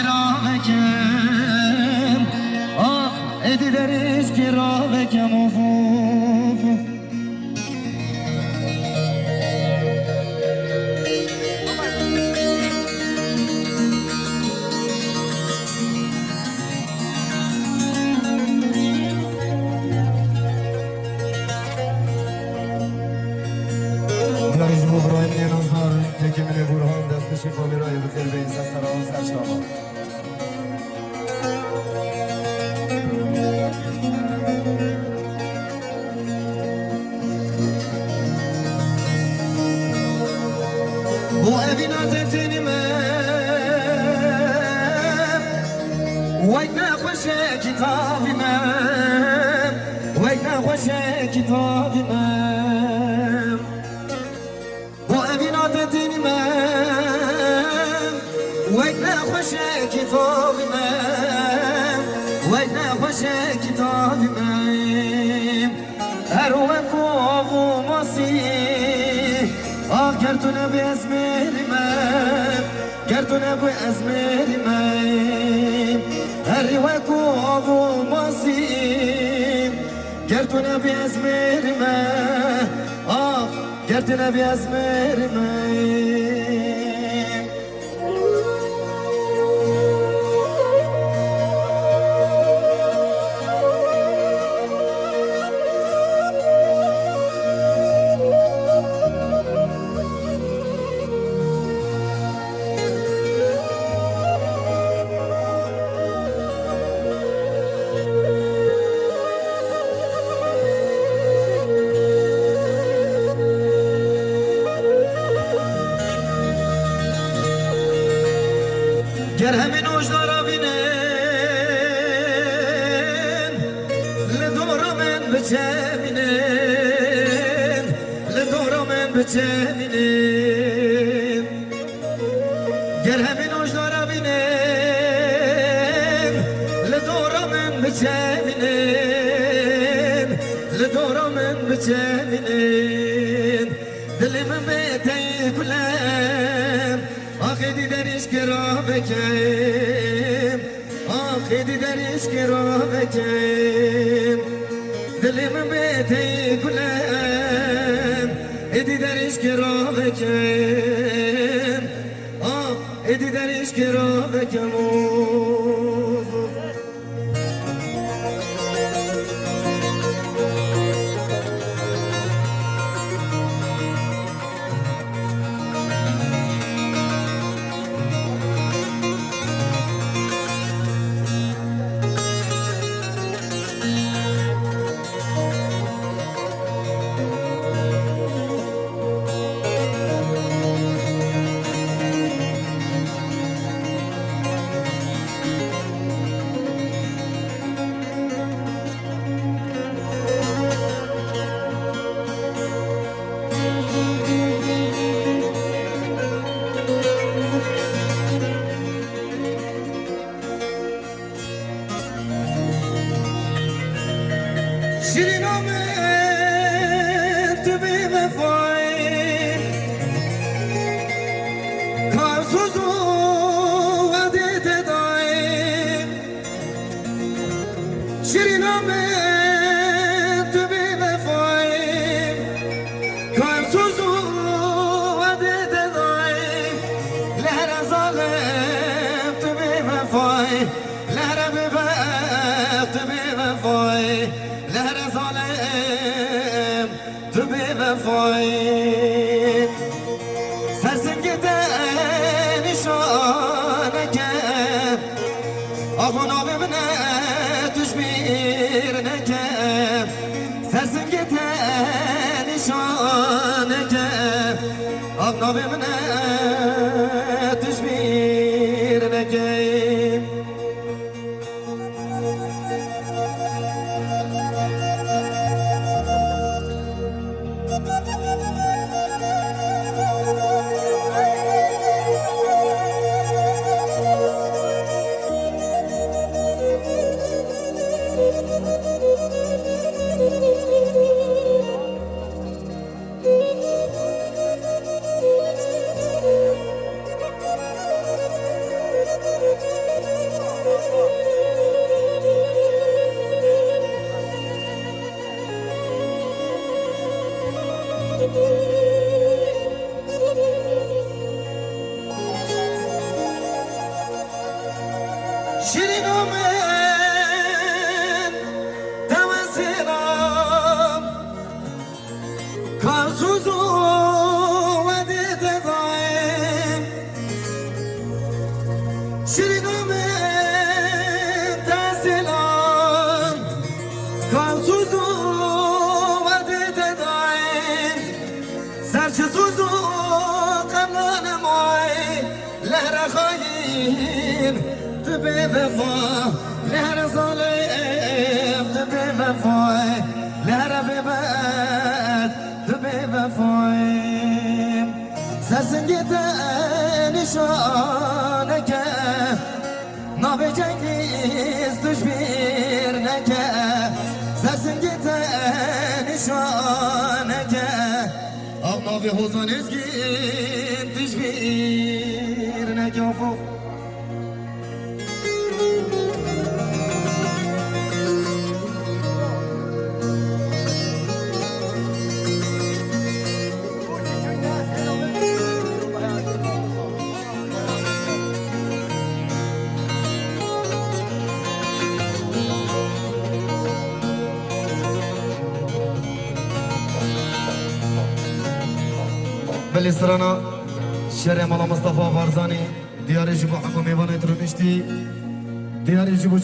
راوکم آخ ادی دریش که راوکم داریش بغرای نیرازدار تکی من برهان دست بشی فامیرای بخیر به این سستران سرشاما بو اوینات تینی من وید نخوشه کتابی من وید نخوشه کتابی من بو اوینات تینی من وید نخوشه کتابی من وید نخوشه کتابی من هر وقت و ماسی گردونه به ازمری من گردونه به ازمری من هری و کوه ماسی گردونه به ازمری من گردونه به ازمری من گر همین اوجدارا بینن لدورا من بچمینن لدورا من بچمینن گر همین اوجدارا بینن لدورا من بچمینن لدورا من بچمینن دلی من بیتی کلم آخیدی دریش که را بکن آخیدی دریش که را بکن دلی من بیتی کلم ایدی دریش که را بکن ایدی دریش که را بکن شیرین آمد تو بی وفایی کارسوز و عدیت دایی شیرین آمد تو بی وفایی کارسوز و عدیت دایی لهر ظالم تو بی وفایی لهر ببخت تو بی وفایی لهر ظالم تو بی وفایی سرسنگت نشانه کم آخو نابه منه توش بیر نکم سرسنگت نشانه کم آخو نابه منه توش بیر نکم شیرینومن توسلام کارسوزو و دیت دایم شیرینومن توسلام کارسوزو و دیت دایم سرچسوزو قبلان مای لهر خواهیم تبي بفا لهر ظالم تبي بفا لهر بباد تبي بفا سرسنجت نشانك نابي جنگیز تشبیر نکه سرسنجت نشانك آب نابی حوزان ازگین تشبیر نکه فوق بالاسترانا شارع مالا مصطفى بارزاني ديار جبو حكومي وانا ترونشتي ديار جبو